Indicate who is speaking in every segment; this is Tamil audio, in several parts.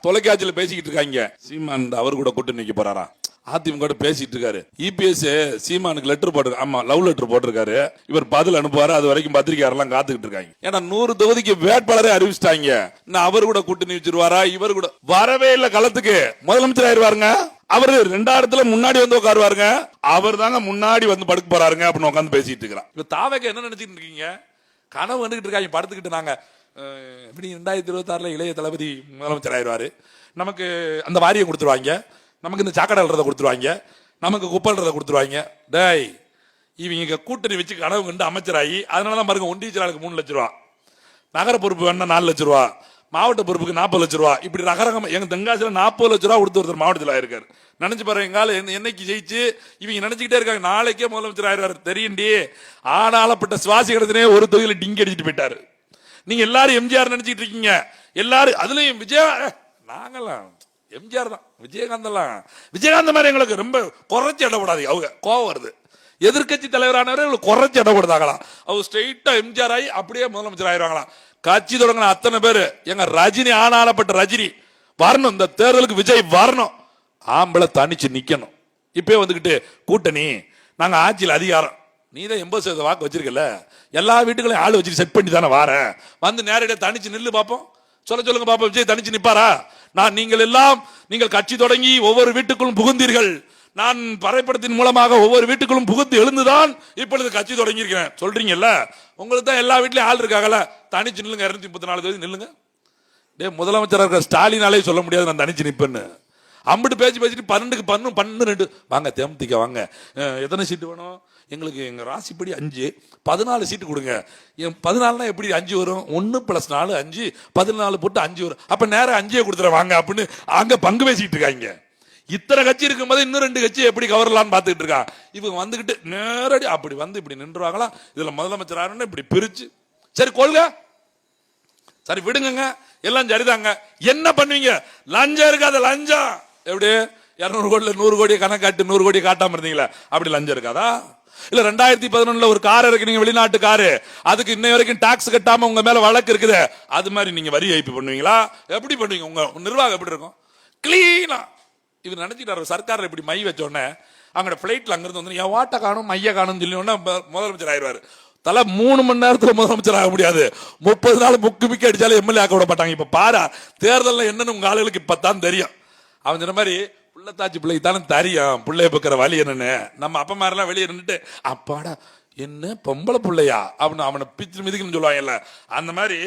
Speaker 1: தொலைக்காட்சியில பேசிக்கிட்டு இருக்காங்க. சீமான் அவர் கூட கூட்டணி நிக்க போறாரா? அதிமுக பேசிட்டு இருக்காரு. இபிஎஸ் சீமானுக்கு லெட்டர் போட்டு, ஆமா லவ் லெட்டர் போட்டிருக்காரு. இவர் பதில் அனுப்புவாரு. அது வரைக்கும் பத்திரிகையாளர்லாம் காத்துக்கிட்டு இருக்காங்க. ஏன்னா 100 தொகுதிக்கு வேட்பாளரே அறிவிச்சிட்டாங்க. அவர் கூட கூட்டணி வச்சிருவாரா? இவர் கூட வரவே இல்ல களத்துக்கு. முதலமைச்சர் ஆயிருவாருங்க. அவரு 2000 முன்னாடி வந்து உட்காருவாருங்க. அவர் தாங்க முன்னாடி வந்து படுக்க போறாருங்க அப்படின்னு உட்காந்து பேசிட்டு இருக்கிறான். இப்ப தாவேக என்ன நினைச்சிட்டு இருக்கீங்க? கனவு கண்டுகிட்டு இருக்காங்க, படுத்துக்கிட்டு. நாங்க இப்படி 2026 இளைய தளபதி முதலமைச்சர் ஆயிடுவாரு, நமக்கு அந்த வாரியம் கொடுத்துருவாங்க, நமக்கு இந்த சாக்கடை அல்றதை கொடுத்துருவாங்க, நமக்கு குப்பல்றதை கொடுத்துருவாங்க. டேய், இவங்க கூட்டணி வச்சு கனவு கண்டு அமைச்சராகி, அதனாலதான் பாருங்க ஒன்றிய செயலாளருக்கு 3 லட்சம் ரூபா, நகர பொறுப்பு வேணா 4 லட்சம் ரூபா, மாவட்ட பொறுப்புக்கு 40 லட்சம் ரூபா, இப்படி ரகரகம். எங்க தென்காசியில 40 லட்சம் ரூபா கொடுத்து ஒருத்தர் மாவட்டத்தில் ஆயிருக்காரு. நினைச்சு பாருங்க, எங்கால என்னைக்கு ஜெயிச்சு இவங்க நினைச்சுக்கிட்டே இருக்காங்க நாளைக்கே முதலமைச்சர் ஆயிடுவாரு தெரியுண்டி. ஆனாலப்பட்ட சுவாசி கடத்தினே ஒரு தொகுதியில டிங்கி அடிச்சுட்டு போயிட்டாரு. நீங்க எல்லாரும் எம்ஜிஆர் நினைச்சிட்டு இருக்கீங்க. எல்லாரும் அதுலயும் நாங்கெல்லாம் எம்ஜிஆர் தான். விஜயகாந்த் மாதிரி எங்களுக்கு ரொம்ப குறைச்சி இடப்படாது. அவங்க கோவம் வருது. எதிர்கட்சி தலைவரானவரை குறைச்சி இடப்படுதாங்களாம். அவங்க ஸ்ட்ரெயிட்டா எம்ஜிஆர் ஆகி அப்படியே முதலமைச்சர் ஆயிடுவாங்களாம். கட்சி தொடங்கின அத்தனை பேரு எங்க ரஜினி, ஆனாலப்பட்ட ரஜினி வரணும். இந்த தேர்தலுக்கு விஜய் வரணும். ஆம்பளை தனிச்சு நிக்கணும். இப்பயே வந்துகிட்டு கூட்டணி, நாங்க ஆட்சியில் அதிகாரம், நீ தான் 80% வாக்கு வச்சிருக்கல, எல்லா வீட்டுகளையும் ஆள் வச்சு செட் பண்ணி தானே வார, வந்து நேரடியாக தனிச்சு நில்லு பாப்போம். சொல்லுங்க பாப்போம், விஜய் தனிச்சு நிப்பாரா? நீங்கள் கட்சி தொடங்கி ஒவ்வொரு வீட்டுக்குள்ளும் புகுந்தீர்கள். நான் வரைபடத்தின் மூலமாக ஒவ்வொரு வீட்டுக்குள்ளும் புகுந்து எழுந்துதான் இப்பொழுது கட்சி தொடங்கி இருக்கிறேன். சொல்றீங்கல்ல, உங்களுக்கு தான் எல்லா வீட்லயும் ஆள் இருக்காங்கல்ல, தனிச்சு நில்லுங்க. 234 தொகுதி நில்லுங்க. டே, முதலமைச்சராக இருக்கிற ஸ்டாலினாலே சொல்ல முடியாது நான் தனிச்சு நிப்பேன்னு. அம்பிட்டு பேசிட்டு 12க்கு 12 வாங்க தேமுதிக வாங்க, எத்தனை சீட்டு வேணும் எங்களுக்கு? எங்க ராசிப்படி 5, 14 சீட்டு கொடுங்க. 14 எப்படி 5 வரும்? 1 + 4 5, 14 போட்டு 5 வரும். அப்ப நேரம் 5 கொடுத்துற வாங்க அப்படின்னு அங்க பங்கு பேசிட்டு இருக்காங்க. இத்தனை கட்சி இருக்கும்போது இன்னும் 2 கட்சி எப்படி கவரலான்னு பாத்துக்கிட்டு இருக்கான். இவங்க வந்துகிட்டு நேரடி அப்படி வந்து இப்படி நின்றுவாங்களா? இதுல முதலமைச்சர் ஆகணும்னு இப்படி பிரிச்சு, சரி கொள்க, சரி விடுங்க, எல்லாம் சரிதாங்க. என்ன பண்ணுவீங்க? லஞ்சம் இருக்காத? லஞ்சம் எப்படி 200 கோடி 100 கோடியை கணக்காட்டு 100 கோடியை காட்டாம இருந்தீங்களா? அப்படி லஞ்சம் இருக்காதா? இல்ல 2011 ஒரு கார் இருக்கு, வெளிநாட்டு காரு, அதுக்கு இன்னை வரைக்கும் டாக்ஸ் கட்டாம உங்க மேல வழக்கு இருக்குது, அது மாதிரி நீங்க வரி ஏய்ப்பு பண்ணுவீங்களா? எப்படி பண்ணுவீங்க? உங்க நிர்வாகம் எப்படி இருக்கும்? கிளீனா. இவர் நினைச்சிட்டாரு சர்க்கார் இப்படி மை வச்சோடனே அங்க பிளைட்ல அங்கிருந்து வந்து என் வாட்டை காணும் மைய காணும் சொல்லி முதலமைச்சர் ஆயிடுவாரு. தலை 3 மணி நேரத்துல முதலமைச்சர் ஆக முடியாது. 30 நாள் முக்கு அடிச்சாலும் எம்எல்ஏ ஆக்க விட மாட்டாங்க. இப்ப பாரு தேர்தல் என்னன்னு உங்க ஆளுகளுக்கு இப்பதான் தெரியும். அவன் சொன்ன மாதிரி புள்ளத்தாச்சி பிள்ளைக்கு தானே தெரியும் பிள்ளைய பக்கிற வழி என்னன்னு. நம்ம அப்பா மாதிரிலாம் வெளியே நின்றுட்டு அப்பாடா என்ன பொம்பளை பிள்ளையா அப்படின்னு அவனை பிச்சு மிதிக்கணும்னு சொல்லுவாங்கல்ல, அந்த மாதிரி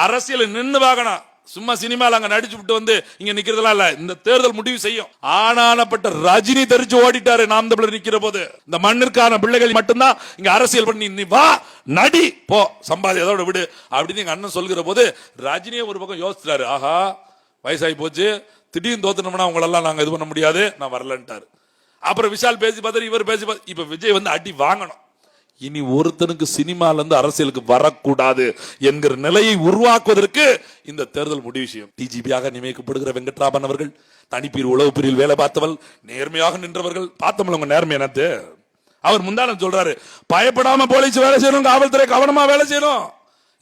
Speaker 1: அரசியல் நின்று வாங்கணும். சும்மா சினிமால அங்க நடிச்சு விட்டு வந்து இங்க நிக்கிறதுலாம் இல்ல. இந்த தேர்தல் முடிவு செய்யும். ஆனானப்பட்ட ரஜினி தெரிச்சு ஓடிட்டாரு நாம் தமிழர் நிக்கிற போது. இந்த மண்ணிற்கான பிள்ளைகள் மட்டும்தான் இங்க அரசியல் பண்ணி, நீ வா நடி போ சம்பாதி அதோட விடு அப்படின்னு எங்க அண்ணன் சொல்கிற போது ரஜினியை ஒரு பக்கம் யோசிச்சாரு. ஆஹா வயசாகி போச்சு, திடீர்னு தோத்துனோம்னா உங்களெல்லாம் நாங்க இது பண்ண முடியாது, நான் வரலன்ட்டாரு. அப்புறம் விஷால் பேசி பார்த்தாரு, இவர் பேசி பார்த்து, இப்ப விஜய் வந்து அடி வாங்கணும். இனி ஒருத்தனுக்கு சினிமால இருந்து அரசியலுக்கு வரக்கூடாது என்கிற நிலையை உருவாக்குவதற்கு இந்த தேர்தல் முடிவு செய்யும். டிஜிபியாக நியமிக்கப்படுகிற வெங்கட்ராமன் அவர்கள் தனிப்பீர் உளவு பிரிவில் வேலை பார்த்தவள், நேர்மையாக நின்றவர்கள். பார்த்தவங்க நேர்மை என்னத்து? அவர் முந்தான சொல்றாரு, பயப்படாம போலீஸ் வேலை செய்யணும், காவல்துறை கவனமா வேலை செய்யணும்.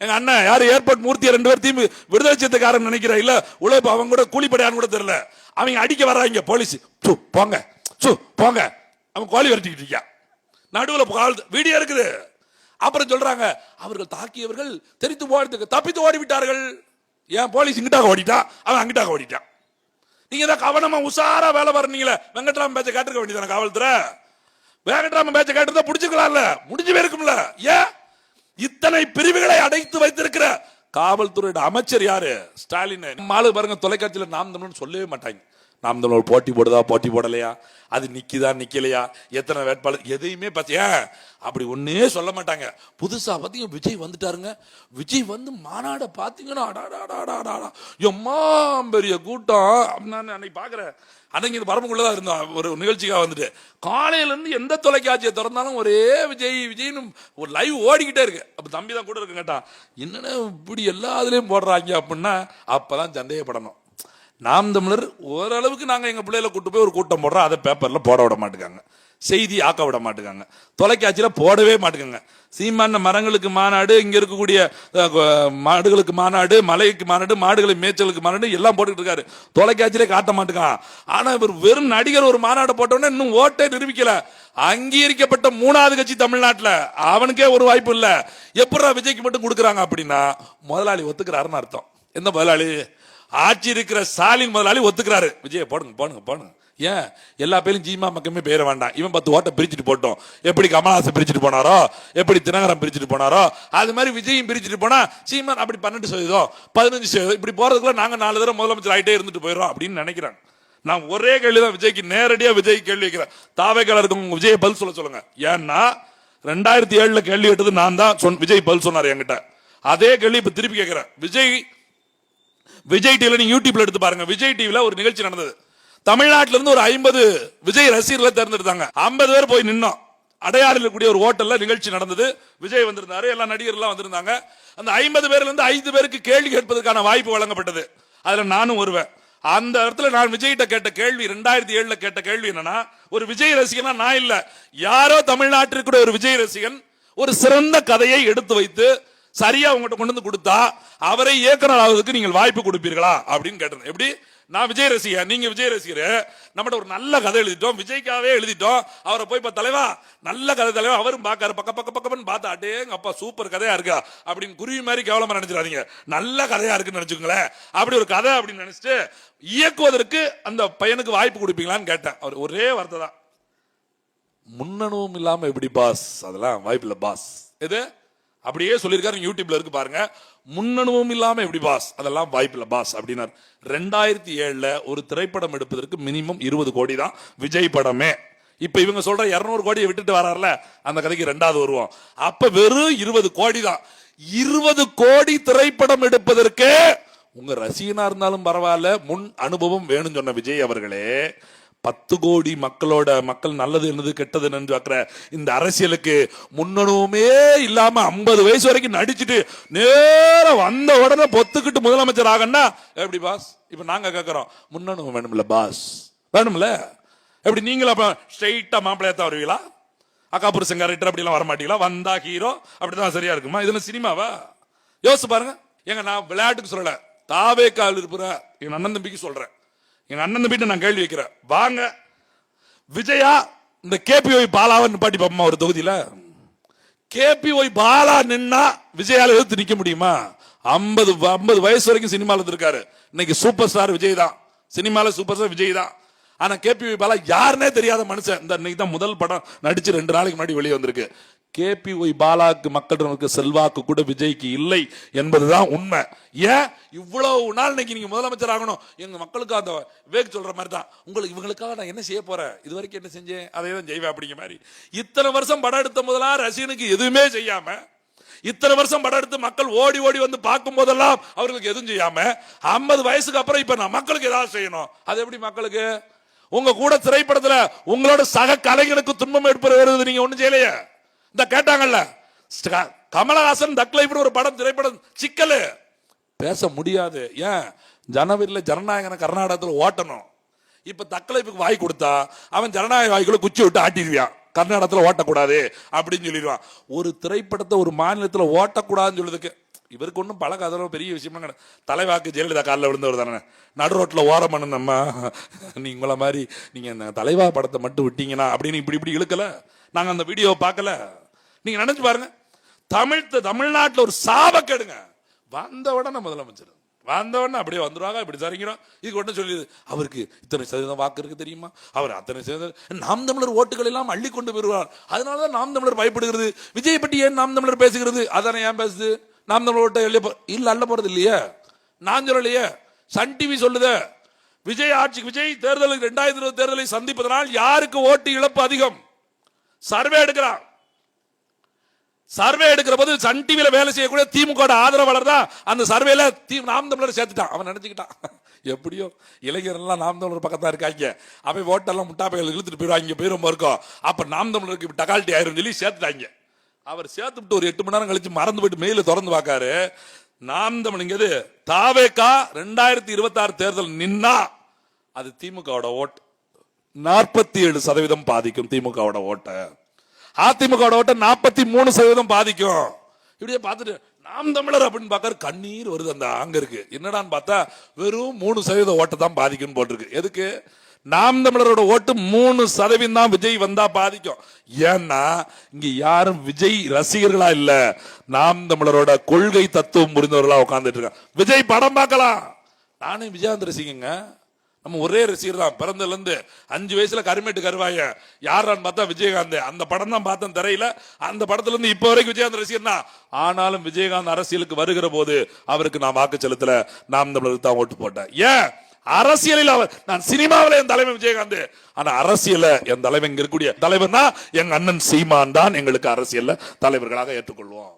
Speaker 1: எங்க அண்ணன் யாரு ஏர்போர்ட் மூர்த்தியை 2 பேர்த்தையும் விடுதலை சீர்திருத்தக்காரன் நினைக்கிறா இல்ல, உழைப்பு அவங்க கூட கூலிப்படையான்னு கூட தெரியல. அவங்க அடிக்க வர்றாங்க போலீஸ், போங்க போங்க, அவன் கோழி விரட்டிக்கிட்டு இருக்கா நடுவில் வீடியோ இருக்குது. அப்புறம் சொல்றாங்க அவர்கள் தாக்கியவர்கள் தெரித்து போறதுக்கு தப்பித்து ஓடி விட்டார்கள். ஏன் போலீஸ் இங்கிட்டாக ஓடிட்டான், அவன் அங்கிட்டாக ஓடிட்டான். நீங்க தான் கவனமா உஷாரா வேலை வரீங்களே. வெங்கட்ராமன் பேச்சை கேட்டிருக்க வேண்டியதான காவல்துறை? வெங்கட்ராமன் பேச்சை கேட்டு பிடிச்சுக்கலாம்ல, முடிஞ்சு போயிருக்கும்ல. ஏன் இத்தனை பிரிவுகளை அடைத்து வைத்திருக்கிற காவல்துறையோட அமைச்சர் யாரு? ஸ்டாலின். மாலு பாருங்க, தொலைக்காட்சியில் நாம் தமிழ் சொல்லவே மாட்டாங்க. நாம் தமிழ் போட்டி போடுதா போட்டி போடலையா, அது நிக்குதா நிக்கலையா, எத்தனை வேட்பாளர், எதையுமே பார்த்தியா அப்படி ஒன்னே சொல்ல மாட்டாங்க. புதுசா பாத்தீங்க விஜய் வந்துட்டாருங்க. விஜய் வந்து மாநாட பாத்தீங்கன்னா எம்மா பெரிய கூட்டம். நான் அன்னைக்கு பாக்குறேன், அன்னைக்கு பரம்புக்குள்ளதான் இருந்தோம் ஒரு நிகழ்ச்சிக்காக வந்துட்டு. காலையில இருந்து எந்த தொலைக்காட்சியை திறந்தாலும் ஒரே விஜய் விஜய்னு ஒரு லைவ் ஓடிக்கிட்டே இருக்கு. அப்ப தம்பி தான் கூட இருக்கு கேட்டா, என்னன்னா இப்படி எல்லா இதுலயும் போடுறாங்க அப்படின்னா அப்பதான் சந்தேகப்படணும். நாம் தமிழர் ஓரளவுக்கு நாங்க எங்க பிள்ளைகளை கூட்டு போய் ஒரு கூட்டம் போடுறோம், அதை பேப்பர்ல போட விட மாட்டேங்காங்க, செய்தி ஆக்க விட மாட்டேங்காங்க, தொலைக்காட்சியில போடவே மாட்டேங்க. சீமான மரங்களுக்கு மாநாடு, இங்க இருக்கக்கூடிய மாடுகளுக்கு மாநாடு, மலைக்கு மாநாடு, மாடுகளை மேய்ச்சலுக்கு மாநாடு எல்லாம் போட்டுக்கிட்டு இருக்காரு, தொலைக்காட்சியிலே காட்ட மாட்டேங்கான். ஆனா இவர் வெறும் நடிகர் ஒரு மாநாடு போட்டோன்னே இன்னும் ஓட்டே நிரூபிக்கல. அங்கீகரிக்கப்பட்ட 3வது கட்சி தமிழ்நாட்டில், அவனுக்கே ஒரு வாய்ப்பு இல்ல. எப்படா விஜய்க்கு மட்டும் கொடுக்குறாங்க அப்படின்னா முதலாளி ஒத்துக்கிறாருன்னு அர்த்தம். எந்த முதலாளி? ஆட்சி இருக்கிற ஸ்டாலின் முதலாளி ஒத்துக்கிறாரு, விஜய போடுங்க போடுங்க போடுங்க. ஏன் எல்லா பேரும் ஜீமா மக்கமே பேர வேண்டாம், இவன் 10 ஓட்டை பிரிச்சுட்டு போட்டோம். எப்படி கமலஹாசன் பிரிச்சுட்டு போனாரோ, எப்படி தினகரன் பிரிச்சுட்டு போனாரோ, அது மாதிரி விஜயும் பிரிச்சுட்டு போனா சீமான் அப்படி 12% 15% இப்படி போறதுக்குள்ள நாங்க 4 தடவை முதலமைச்சர் ஆயிட்டே இருந்துட்டு போயிடும் அப்படின்னு நினைக்கிறாங்க. நான் ஒரே கேள்விதான் விஜய்க்கு நேரடியா விஜய் கேள்வி வைக்கிறேன். தாவேக்கால இருக்கவங்க விஜய் பதில் சொல்லுங்க. ஏன்னா 2007 கேள்வி கேட்டது நான் தான், விஜய் பதில் சொன்னார் என்கிட்ட. அதே கேள்வி இப்ப திருப்பி கேட்கிறேன். விஜய் டிவில நீங்க யூடியூப்ல எடுத்து பாருங்க. விஜய் டிவில ஒரு நிகழ்ச்சி நடந்தது. தமிழ்நாட்டில இருந்து ஒரு 50 விஜய் ரசிகர்களை தேர்ந்தெடுத்தாங்க. 50 பேர் போய் நின்னோம். அடையாறில் கூடிய ஒரு ஹோட்டல்ல நிகழ்ச்சி நடந்தது. விஜய் வந்திருந்தாரு, எல்லா நடிகர்கள் வந்திருந்தாங்க. அந்த 50 பேர்ல இருந்து 5 பேருக்கு கேள்வி கேட்பதற்கான வாய்ப்பு வழங்கப்பட்டது. அதுல நானும் வருவேன். அந்த இடத்துல நான் விஜய்கிட்ட கேட்ட கேள்வி, 2007 கேட்ட கேள்வி என்னன்னா, ஒரு விஜய் ரசிகனா நான் இல்ல, யாரோ தமிழ்நாட்டிற்கு ஒரு விஜய் ரசிகன் ஒரு சிறந்த கதையை எடுத்து வைத்து சரியா உங்ககிட்ட கொண்டு வந்து கொடுத்தா அவரை இயக்குனர் ஆவதற்கு நீங்கள் வாய்ப்பு கொடுப்பீர்களா அப்படின்னு கேட்டேன். எப்படி? நான் விஜய் ரசிகர், நீங்க விஜய் ரசிகர், நம்மகிட்ட ஒரு நல்ல கதை எழுதிட்டோம், விஜய்க்காவே எழுதிட்டோம், அவரை போய் தலைவா நல்ல கதை தலைவா, அவரும் பாக்காரு, பக்கம்னு பார்த்தா அட்டேங்க அப்பா சூப்பர் கதையா இருக்கா அப்படின்னு குருவி மாதிரி கேவலமா நினைச்சிடாதீங்க, நல்ல கதையா இருக்குன்னு நினைச்சுங்களேன். அப்படி ஒரு கதை அப்படின்னு நினைச்சிட்டு இயக்குவதற்கு அந்த பையனுக்கு வாய்ப்பு கொடுப்பீங்களான்னு கேட்டேன். அவர் ஒரே வார்த்தை தான், முன்னனும் இல்லாம எப்படி பாஸ், அதெல்லாம் வாய்ப்பு இல்ல பாஸ். எது அப்படியே சொல்லியிருக்காரு, யூடியூப்ல இருக்கு பாருங்க. முன்னனுவும் இல்லாம எப்படி பாஸ், அதெல்லாம் வாய்ப்பு இல்ல பாஸ் அப்படின்னாரு. 2007 ஒரு திரைப்படம் எடுப்பதற்கு மினிமம் 20 கோடி தான் விஜய் படமே. இப்ப இவங்க சொல்ற 200 கோடியை விட்டுட்டு வராருல, அந்த கதைக்கு 2வது வருவோம். அப்ப வெறும் 20 கோடி தான். 20 கோடி திரைப்படம் எடுப்பதற்கு உங்க ரசிகனா இருந்தாலும் பரவாயில்ல, முன் அனுபவம் வேணும் சொன்ன விஜய் அவர்களே, 10 கோடி மக்கள் நல்லது என்னது கெட்டது என்று பார்க்கிற இந்த அரசியலுக்கு முன்னணுமே இல்லாம 50 வயசு வரைக்கும் நடிச்சுட்டு நேரம் வந்த உடனே பொத்துக்கிட்டு முதலமைச்சர் ஆகன்னா எப்படி பாஸ்? இப்ப நாங்க கேட்கிறோம், முன்னணு வேணும்ல பாஸ், வேணும்ல. எப்படி நீங்களும் அப்ப ஸ்ட்ரெயிட்டா மாப்பிள்ளையத்தான் வருவீங்களா? அக்காபுர செங்காரிட்டர் அப்படி எல்லாம் வர மாட்டீங்களா? வந்தா ஹீரோ அப்படிதான் சரியா இருக்குமா? இதுல சினிமாவா? யோசிச்சு பாருங்க. எங்க நான் விளையாட்டுக்கு சொல்லல, தாவேக்கால் இருப்புற எங்க அண்ணன் தம்பிக்கு சொல்றேன். எங்க அண்ணன் தம்பிட்டு நான் கேள்வி வைக்கிறேன், வாங்க விஜயா இந்த KPY பாலாவை நிப்பாட்டி பாப்போமா ஒரு தொகுதியில? KPY பாலா நின்னா விஜயால எதிர்த்து நிக்க முடியுமா? 50 வயசு வரைக்கும் சினிமால இருக்காரு. இன்னைக்கு சூப்பர் ஸ்டார் விஜய் தான், சினிமால சூப்பர் ஸ்டார் விஜய் தான். ஆனா KPY பாலா யாருன்னே தெரியாத மனுஷன். இந்த இன்னைக்கு தான் முதல் படம் நடிச்சு 2 நாளைக்கு முன்னாடி வெளியே வந்திருக்கு. KPY பாலாக்கு மக்களுக்கு செல்வாக்கு கூட விஜய்க்கு இல்லை என்பதுதான் உண்மை. ஏன் இவ்வளவு நாள் இன்னைக்கு நீங்க முதலமைச்சர் ஆகணும்? எங்க மக்களுக்கு அந்த விவேக் சொல்ற மாதிரி தான், உங்களுக்கு இவங்களுக்காக நான் என்ன செய்ய போறேன், இது வரைக்கும் என்ன செஞ்சேன் அதை தான் செய்வேன் அப்படிங்கிற மாதிரி. இத்தனை வருஷம் படம் எடுத்த முதலா ரசிகனுக்கு எதுவுமே செய்யாம, இத்தனை வருஷம் படம் எடுத்து மக்கள் ஓடி ஓடி வந்து பார்க்கும் போதெல்லாம் அவர்களுக்கு எதுவும் செய்யாம, 50 வயசுக்கு அப்புறம் இப்ப நான் மக்களுக்கு ஏதாவது செய்யணும். அது எப்படி மக்களுக்கு? உங்க கூட திரைப்படத்துல உங்களோட சக கலைஞனுக்கு துன்பம் ஏற்படுறது நீங்க ஒண்ணும் செய்யலையே. இந்த கேட்டாங்கல்ல, கமலஹாசன் தக்லை இப்படி ஒரு திரைப்படம் சிக்கல் பேச முடியாது. ஏன்? ஜனவரியில ஜனநாயகனை கர்நாடகத்தில் ஓட்டணும். இப்ப தக்கலைப்புக்கு வாய் கொடுத்தா அவன் ஜனநாயக வாய்க்குள்ள குச்சி விட்டு ஆட்டிடுவான், கர்நாடகத்தில் ஓட்டக்கூடாது அப்படின்னு சொல்லிடுவான். ஒரு திரைப்படத்தை ஒரு மாநிலத்தில் ஓட்டக்கூடாதுன்னு சொல்லுறதுக்கு இவருக்கு ஒன்றும் பழக, அதெல்லாம் பெரிய விஷயமா கிடையாது. தலைவாக்கு ஜெயலலிதா காலில் விழுந்தவர் தானே, நடு ரோட்டில் ஓரம் பண்ணணும்மா, நீங்கள மாதிரி நீங்க தலைவா படத்தை மட்டும் விட்டீங்கன்னா அப்படின்னு இப்படி இழுக்கல. நாங்க அந்த வீடியோ பார்க்கல, நீங்க நினைச்சு பாருங்க. தமிழ்நாட்டில் ஒரு சாபக்கேடுங்க. வந்த உடனே முதலமைச்சர் வந்த உடனே அப்படியே வந்துருவாங்க, இப்படி சரிங்கிறோம். இதுக்கு உடனே சொல்லிடுது, அவருக்கு இத்தனை சதவீதம் வாக்கு இருக்கு தெரியுமா, அவர் அத்தனை சதவீதம் நாம் தமிழர் ஓட்டுகள் எல்லாம் அள்ளி கொண்டு வருவார். அதனாலதான் நாம் தமிழர் பயப்படுகிறது. விஜய் பற்றி ஏன் நாம் தமிழர் பேசுகிறது? அதானே ஏன் பேசுது? நாம் தமிழர் ஓட்ட இல்ல அள்ள போறது இல்லையே, நான் சொல்லலையே, சன் டிவி சொல்லுது. விஜய் தேர்தலுக்கு 2020 தேர்தலை சந்திப்பதனால் யாருக்கு ஓட்டு இழப்பு அதிகம்? சர்வே எடுக்கிறான். சர்வே எடுக்கிற போது சன் டிவில வேலை செய்யக்கூடிய திமுக ஆதரவாளர் தான் அந்த சர்வேல நாம் தமிழர் சேர்த்துட்டான். அவன் நினைச்சுக்கிட்டான் எப்படியோ இளைஞர்கள் நாம் தமிழர் பக்கத்தான் இருக்காங்க, அவை ஓட்டெல்லாம் முட்டாப்பைகள் இழுத்துட்டு போயிடுவாங்க, போயிரும் இருக்கும். அப்ப நாம் தமிழருக்கு டகால்ட்டி ஆயிரும் சொல்லி சேர்த்துட்டாங்க. அவர் சேர்த்துட்டு ஒரு 8 மணி நேரம் கழிச்சு மறந்து போயிட்டு மெயில திறந்து பார்க்காரு, நாம் தமிழ்ங்கிறது தாவேகா 2026 தேர்தல் நின்னா அது திமுகவோட ஓட்டு 47% பாதிக்கும். திமுகவோட ஓட்ட அதிமுகவோட ஓட்ட 43% பாதிக்கும். இப்படியே பார்த்துட்டு நாம் தமிழர் அப்படின்னு பார்க்கற கண்ணீர் வருது. அந்த அங்க இருக்கு என்னடான்னு பார்த்தா வெறும் 3% ஓட்டை தான் பாதிக்கும் போட்டிருக்கு. எதுக்கு? நாம் தமிழரோட ஓட்டு 3% தான் விஜய் வந்தா பாதிக்கும். ஏன்னா இங்க யாரும் விஜய் ரசிகர்களா இல்ல, நாம் தமிழரோட கொள்கை தத்துவம் புரிந்தவர்களா உட்கார்ந்துட்டு இருக்காங்க. விஜய் படம் பார்க்கலாம், நானே விஜயாந்த் ரசிகங்க, நம்ம ஒரே ரசிகர் தான். பிறந்ததுல இருந்து 5 வயசுல கருமேட்டு கருவாய யாரான்னு பார்த்தா விஜயகாந்த். அந்த படம் தான் பார்த்தேன் திரையில. அந்த படத்துல இருந்து இப்ப வரைக்கும் விஜயகாந்த் ரசிகர் தான். ஆனாலும் விஜயகாந்த் அரசியலுக்கு வருகிற போது அவருக்கு நான் வாக்கு செலுத்தல, நாம் தமிழருக்கு தான் ஓட்டு போட்டேன். ஏன்? அரசியலில் அவர், நான் சினிமாவில என் தலைமை விஜயகாந்த், ஆனா அரசியல என் தலைமை இங்க இருக்கக்கூடிய தலைவர்னா எங்க அண்ணன் சீமான் தான் எங்களுக்கு அரசியல்ல தலைவர்களாக ஏற்றுக்கொள்வோம்.